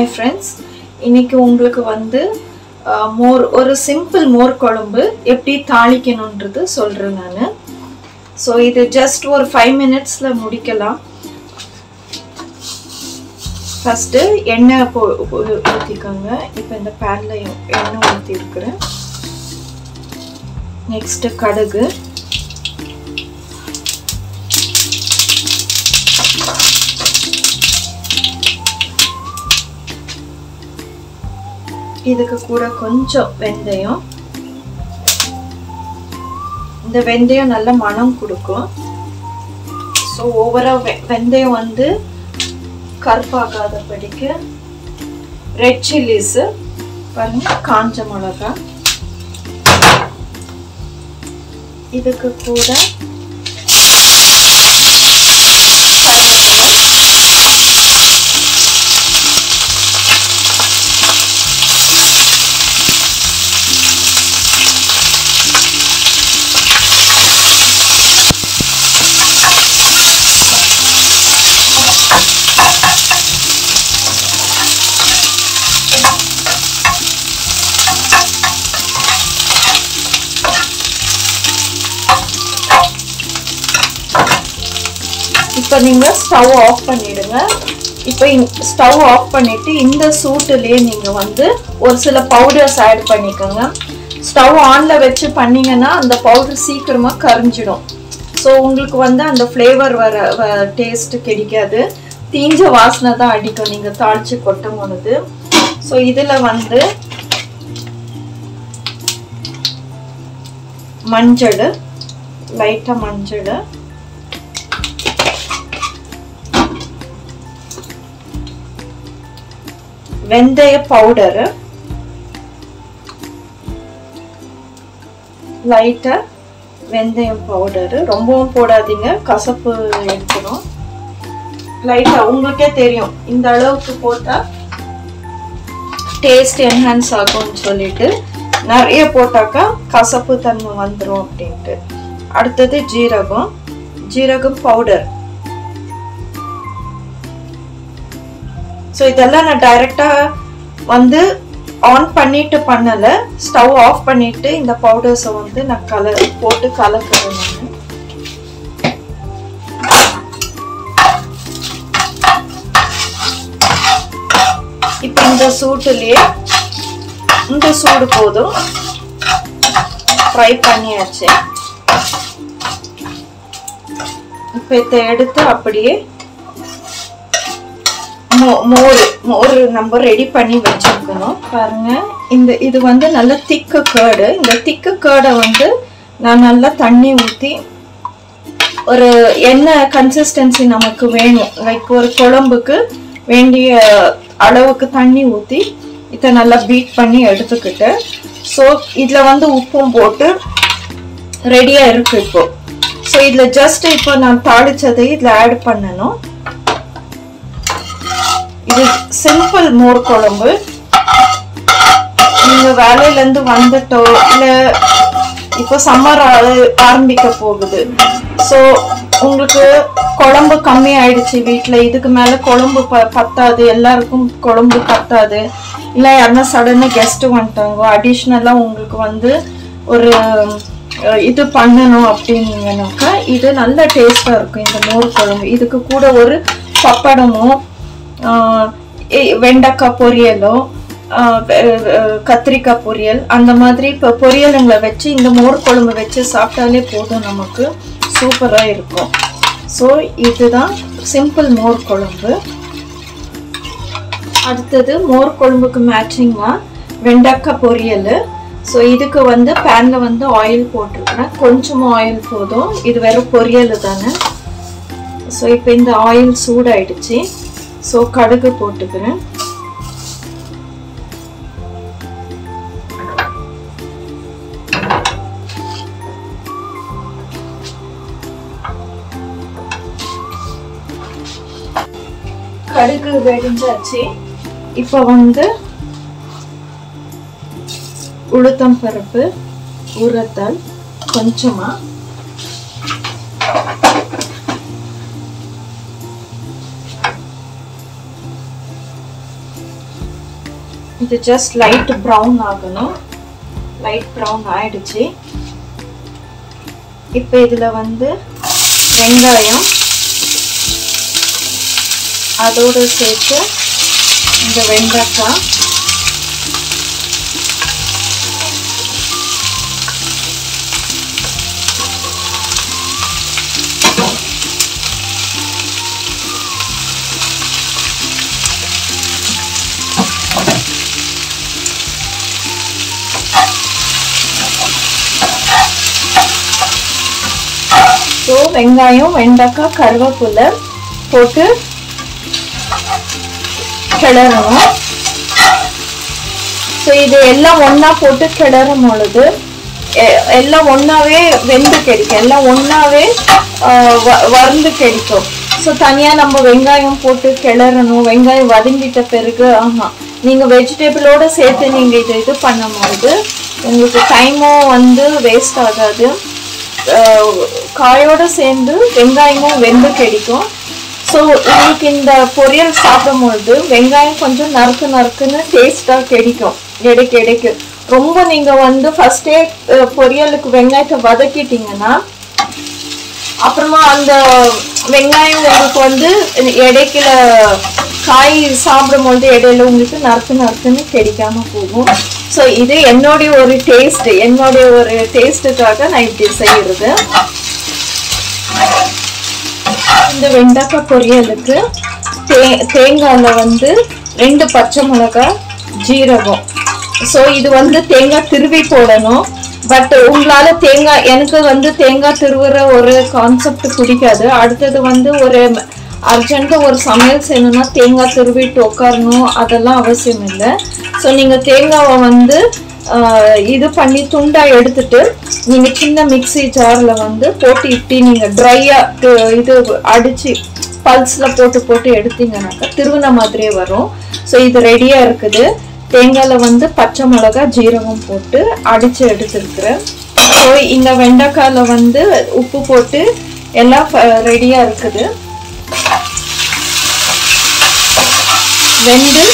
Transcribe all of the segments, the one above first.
Hi friends, இன்னைக்கு உங்களுக்கு வந்து ஒரு சிம்பிள் மோர் குழம்பு எப்படி தாளிக்கணும்ன்றது சொல்றேன் நானு. சோ இது just ஒரு 5 minutesல முடிக்கலாம். ஃபர்ஸ்ட் எண்ணெய் ஊத்திக்கங்க. இப்போ இந்த panல எண்ணெய் ஊத்தி இருக்கேன். நெக்ஸ்ட் கடுகு, இதுக்கு கூட கொஞ்சம் வெந்தயம். இந்த வெந்தயம் நல்ல மணம் கொடுக்கும். சோ ஓவரா வெந்தயம் வந்து கருப்பாகாதபடிக்கு ரெட் சில்லிஸ் பாருங்க, காஞ்ச மிளகாய். இதுக்கு கூட இப்போ நீங்க ஸ்டவ் ஆஃப் பண்ணிடுங்க. இப்போ ஸ்டவ் ஆஃப் பண்ணிட்டு இந்த சூட்டுலயே நீங்க வந்து ஒரு சில பவுடர்ஸ் ஆட் பண்ணிக்கோங்க. ஸ்டவ் ஆன்ல வச்சு பண்ணீங்கன்னா அந்த பவுடர் சீக்கிரமா கரிஞ்சிடும். ஸோ உங்களுக்கு வந்து அந்த ஃப்ளேவர் வர டேஸ்ட் கிடைக்காது, தீஞ்ச வாசனை தான் அடிக்கும் நீங்க தாளிச்சு கொட்டும் பொழுது. ஸோ இதுல வந்து மஞ்சள், லைட்டா மஞ்சள், வெந்தய பவுடர், லைட்டா வெந்தயம் பவுடர், ரொம்பவும் போடாதீங்க, கசப்பு எடுக்கணும். லைட்டா உங்களுக்கே தெரியும் இந்த அளவுக்கு போட்டா டேஸ்ட் என்ஹான்ஸ் ஆகும்னு சொல்லிட்டு, நிறைய போட்டாக்கா கசப்பு தன்மை வந்துடும் அப்படின்ட்டு. அடுத்தது ஜீரகம், ஜீரகம் பவுடர். ஸோ இதெல்லாம் நான் டைரக்டா வந்து ஆன் பண்ணிட்டு பண்ணல, ஸ்டவ் ஆஃப் பண்ணிட்டு இந்த பவுடர்ஸை வந்து நான் போட்டு கலக்குறேன் நான். இப்போ இந்த சூட்டுலயே இந்த சூடு போதும், ஃப்ரை பண்ணியாச்சு. இப்போ இதை எடுத்து அப்படியே மோர் நம்ம ரெடி பண்ணி வச்சிருக்கணும். பாருங்க, இது வந்து நல்ல திக்கு கேர்டு. இந்த திக்கு கேர்டை வந்து நான் நல்லா தண்ணி ஊற்றி, ஒரு எண்ணெய் கன்சிஸ்டன்சி நமக்கு வேணும், லைக் ஒரு குழம்புக்கு வேண்டிய அளவுக்கு தண்ணி ஊற்றி இதை நல்லா பீட் பண்ணி எடுத்துக்கிட்டு, ஸோ இதில் வந்து உப்பும் போட்டு ரெடியாக இருக்கு இப்போ. ஸோ இதில் ஜஸ்ட் இப்போ நான் தாளிச்சதை இதில் ஆட் பண்ணணும். இது சிம்பிள் மோர் குழம்பு. நீங்க வேலையில இருந்து வந்துட்டோ இல்ல இப்போ சம்மர் ஆரம்பிக்க போகுது, ஸோ உங்களுக்கு குழம்பு கம்மி ஆயிடுச்சு வீட்டுல, இதுக்கு மேல குழம்பு பத்தாது, எல்லாருக்கும் குழம்பு பத்தாது, இல்ல யாருன்னா சடனா கெஸ்ட் வந்துட்டாங்க, அடிஷ்னலா உங்களுக்கு வந்து ஒரு இது பண்ணணும் அப்படின்னீங்கன்னாக்கா இது நல்ல டேஸ்டா இருக்கும் இந்த மோர் குழம்பு. இதுக்கு கூட ஒரு பப்படமோ வெண்டைக்காய் பொரியலோ கத்திரிக்காய் பொரியல், அந்த மாதிரி இப்போ பொரியலுங்களை வச்சு இந்த மோர் குழம்பு வச்சு சாப்பிட்டாலே போதும், நமக்கு சூப்பரா இருக்கும். ஸோ இதுதான் சிம்பிள் மோர் குழம்பு. அடுத்தது மோர் குழம்புக்கு மேட்சிங்கா வெண்டைக்காய் பொரியல். ஸோ இதுக்கு வந்து பேன்ல வந்து ஆயில் போட்டிருக்கிறேன், கொஞ்சமா ஆயில் போதும், இது வெறும் பொரியல் தானே. ஸோ இப்போ இந்த ஆயில் சூடாயிடுச்சு. ஸோ கடுகு போட்டுக்கிறேன். கடுகு வெடிஞ்சாச்சு. இப்போ வந்து உளுத்தம் பருப்பு, ஊறத்தால் கொஞ்சமா, இது ஜஸ்ட் லைட் ப்ரௌன் ஆகணும். லைட் ப்ரௌன் ஆயிடுச்சு. இப்போ இதுல வந்து வெங்காயம் அதோட சேர்த்து இந்த வெண்டைக்காய் வெங்காயம் வெண்டைக்காய் கருவேப்பிலை போட்டு கிளறணும். இது எல்லாம் ஒன்னா போட்டு கிளறும் பொழுது எல்லாம் ஒன்னாவே வெந்து கிடைக்கும், எல்லாம் ஒன்னாவே வறுந்து கிடைக்கும். ஸோ தனியா நம்ம வெங்காயம் போட்டு கிளறணும். வெங்காயம் வதங்கிட்ட பிறகு நீங்க வெஜிடபிளோட சேர்த்து நீங்க இது பண்ணும்போது உங்களுக்கு டைமும் வந்து வேஸ்ட் ஆகாது. காயோட சேர்ந்து வெங்காயமும் வெந்து கிடைக்கும். ஸோ உங்களுக்கு இந்த பொரியல் சாப்பிடும்பொழுது வெங்காயம் கொஞ்சம் நறுக்குன்னு டேஸ்டாக கிடைக்கும். இடைக்கு ரொம்ப நீங்க வந்து ஃபர்ஸ்டே பொரியலுக்கு வெங்காயத்தை வதக்கிட்டீங்கன்னா அப்புறமா அந்த வெங்காயம் உங்களுக்கு வந்து இடைக்குல காய் சாப்பிடும்பொழுது இடையில உங்களுக்கு நறுக்குன்னு கிடைக்காம போகும். ஸோ இது என்னுடைய ஒரு டேஸ்ட்டுக்காக நான் இப்படி செய்யறது. இந்த வெண்டைக்காய் பொரியலுக்கு தேங்காயில வந்து 2 பச்சை மிளகாய், ஜீரகம். ஸோ இது வந்து தேங்காய் திருவி போடணும். பட் உங்களால எனக்கு வந்து தேங்காய் திருவுற ஒரு கான்செப்ட் பிடிக்காது. அடுத்தது வந்து ஒரு அர்ஜென்ட்டா ஒரு சமையல் செய்யணும்னா தேங்காய் திருவிட்டு உட்காரணும், அதெல்லாம் அவசியம் இல்லை. ஸோ நீங்க தேங்காவை வந்து இது பண்ணி துண்டா எடுத்துட்டு நீங்க சின்ன மிக்ஸி ஜார்ல வந்து போட்டு இப்படி நீங்க ட்ரையா இது அடிச்சு பல்ஸ்ல போட்டு எடுத்தீங்கன்னாக்கா திருவின மாதிரியே வரும். ஸோ இது ரெடியா இருக்குது. தேங்காயில வந்து பச்சை மிளகாய், ஜீரகம் போட்டு அடிச்சு எடுத்துருக்குறேன். ஸோ இந்த வெண்டைக்காயில வந்து உப்பு போட்டு எல்லாம் ரெடியா இருக்குது. வெந்து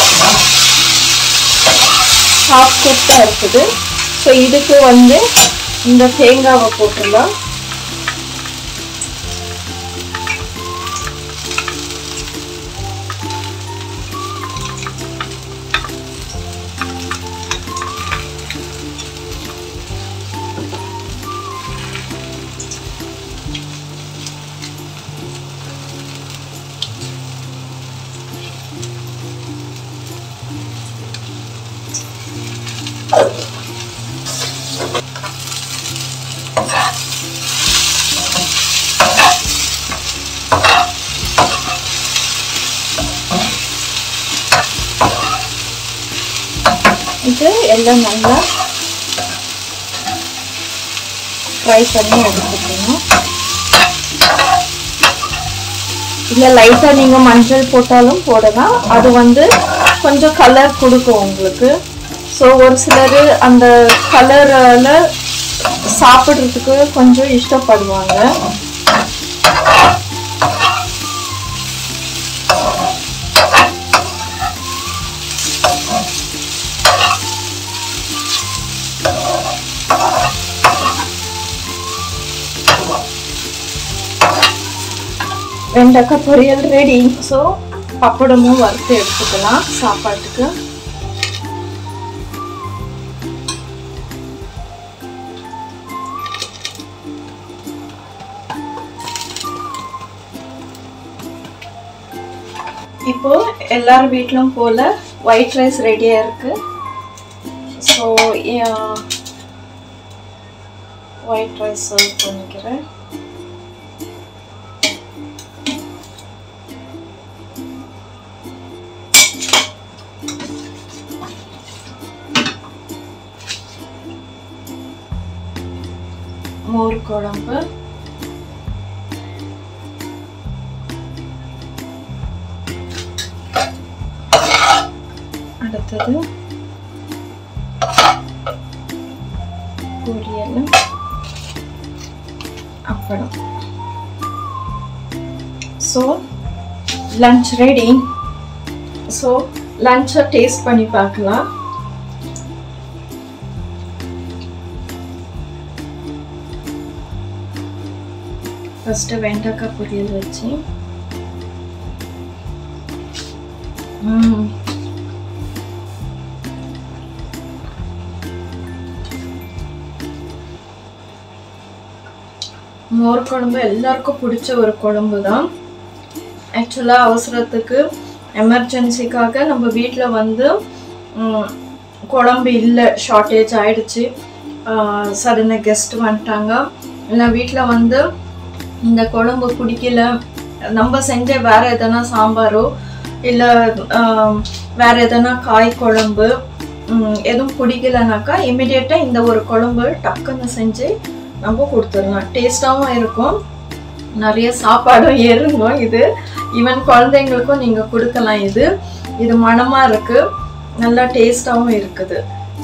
ஹாஃப் குக்கா இருக்குது. ஸோ இதுக்கு வந்து இந்த தேங்காவை போட்டுடலாம். இது எல்லாம் நல்லா ஃப்ரை பண்ணி எடுத்துக்கணும். இல்லை லைட்டாக நீங்கள் மஞ்சள் போட்டாலும் போடலாம், அது வந்து கொஞ்சம் கலர் கொடுக்கும் உங்களுக்கு. ஸோ ஒரு சிலர் அந்த கலரில் சாப்பிட்றதுக்கு கொஞ்சம் இஷ்டப்படுவாங்க. வெண்டைக்காய் பொரியல் ரெடி. ஸோ பப்படமும் வறுத்து எடுத்துக்கலாம் சாப்பாட்டுக்கு. இப்போ எல்லார் வீட்டிலும் போல ஒயிட் ரைஸ் ரெடியா இருக்கு. ஸோ ஒயிட் ரைஸ் சர்வ் பண்ணிக்கிறேன். மோர் குழம்பு, அடுத்தது பொரியல், அப்பளம். So lunch ready. ஸோ லஞ்சை டேஸ்ட் பண்ணி பார்க்கலாம். ஃபர்ஸ்ட் வெண்டைக்காய் பொரியல் வச்சு மோர் குழம்பு எல்லாருக்கும் பிடிச்ச ஒரு குழம்பு தான். ஆக்சுவலாக அவசரத்துக்கு எமர்ஜென்சிக்காக நம்ம வீட்டில் வந்து குழம்பு இல்லை, ஷார்ட்டேஜ் ஆயிடுச்சு, சடனாக கெஸ்ட் வந்துட்டாங்க, இல்லை வீட்டில் வந்து இந்த குழம்பு பிடிக்கல, நம்ம செஞ்ச வேறு எதனா சாம்பாரோ இல்லை வேறு எதனா காய் குழம்பு எதுவும் பிடிக்கலனாக்கா இமிடியேட்டாக இந்த ஒரு குழம்பு டக்குன்னு செஞ்சு நம்ம கொடுத்துடலாம். டேஸ்டாகவும் இருக்கும், நிறைய சாப்பாடும் ஏறுங்க. இது ஈவன் குழந்தைங்களுக்கும் நீங்கள் கொடுக்கலாம். இது மணமாக இருக்குது, நல்லா டேஸ்டாகவும் இருக்குது.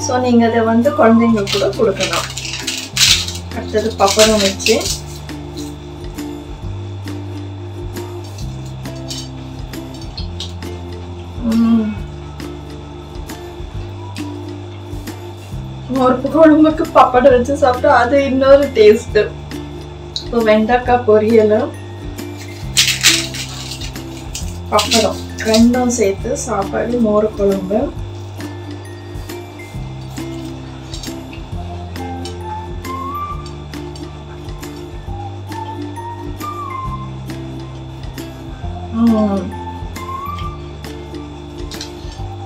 ஸோ நீங்கள் அதை வந்து குழந்தைங்களுக்கு கூட கொடுக்கலாம். அடுத்தது பப்படம் வச்சு மோர் குழம்புக்கு பப்படம் வச்சு சாப்பிட்டா அது இன்னொரு டேஸ்ட். இப்போ வெண்டைக்காய் பொரியல் பப்படம் ரெண்டும் சேர்த்து சாப்பாடு மோர் குழம்பு.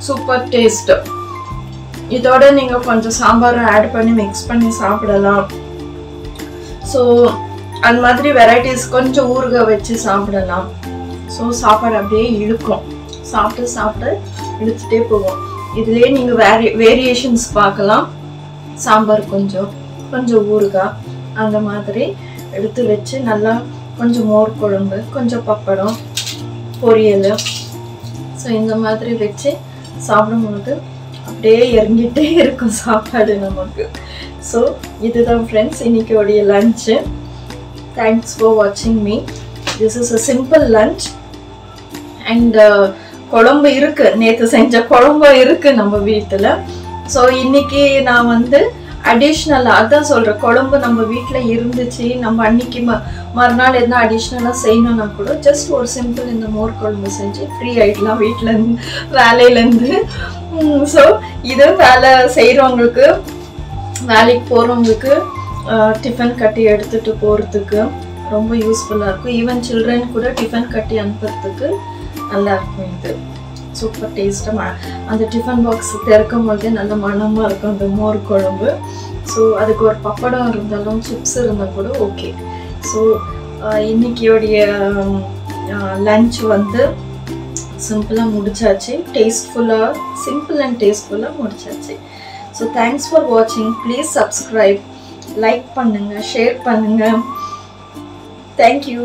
Super taste. இதோட நீங்கள் கொஞ்சம் சாம்பார் ஆட் பண்ணி மிக்ஸ் பண்ணி சாப்பிடலாம். ஸோ அது மாதிரி வெரைட்டிஸ் கொஞ்சம் ஊறுகாய் வச்சு சாப்பிடலாம். ஸோ சாப்பாடு அப்படியே இழுக்கும், சாப்பிட்டு இழுத்துட்டே போகும். இதுலேயே நீங்கள் வேரியேஷன்ஸ் பார்க்கலாம். சாம்பார் கொஞ்சம் ஊறுகாய் அந்த மாதிரி எடுத்து வச்சு நல்லா கொஞ்சம் மோர் குழம்பு, கொஞ்சம் பப்படம், பொரியல், ஸோ இந்த மாதிரி வச்சு சாப்பிடும்போது அப்படியே இறங்கிட்டே இருக்கும் சாப்பாடு நமக்கு. ஸோ இதுதான் ஃப்ரெண்ட்ஸ் இன்னைக்கோடைய லஞ்சு. தேங்க்ஸ் ஃபார் வாட்சிங் me. This is a simple lunch. And குழம்பு இருக்குது, நேற்று செஞ்ச குழம்பு இருக்குது நம்ம வீட்டில். ஸோ இன்னைக்கு நான் வந்து அடிஷ்னலாக அதான் சொல்கிறேன், குழம்பு நம்ம வீட்டில் இருந்துச்சு, நம்ம அன்னைக்கு மறுநாள் எதுனா அடிஷ்னலாக செய்யணும்னா கூட ஜஸ்ட் ஒரு சிம்பிள் இந்த மோர் குழம்பு செஞ்சு ஃப்ரீ ஆகிடலாம் வீட்டிலேருந்து, வேலையிலேருந்து. ஸோ இது வேலை செய்கிறவங்களுக்கு, வேலைக்கு போகிறவங்களுக்கு டிஃபன் கட்டி எடுத்துகிட்டு போகிறதுக்கு ரொம்ப யூஸ்ஃபுல்லாக இருக்கும். ஈவன் சில்ட்ரன் கூட டிஃபன் கட்டி அனுப்புறதுக்கு நல்லாயிருக்கும். இது சூப்பர் டேஸ்ட்டாக அந்த டிஃபன் பாக்ஸ் திறக்கும் போதே நல்ல மணமாக இருக்கும் அந்த மோர் குழம்பு. ஸோ அதுக்கு ஒரு பப்படம் இருந்தாலும் சிப்ஸ் இருந்தால் கூட ஓகே. ஸோ இன்னைக்கியோடைய லஞ்ச் வந்து சிம்பிளாக முடிச்சாச்சு, டேஸ்ட்ஃபுல்லாக, சிம்பிள் அண்ட் டேஸ்ட்ஃபுல்லாக முடிச்சாச்சு. ஸோ தேங்க்ஸ் ஃபார் வாட்சிங். ப்ளீஸ் சப்ஸ்கிரைப், லைக் பண்ணுங்கள், ஷேர் பண்ணுங்கள். தேங்க்யூ.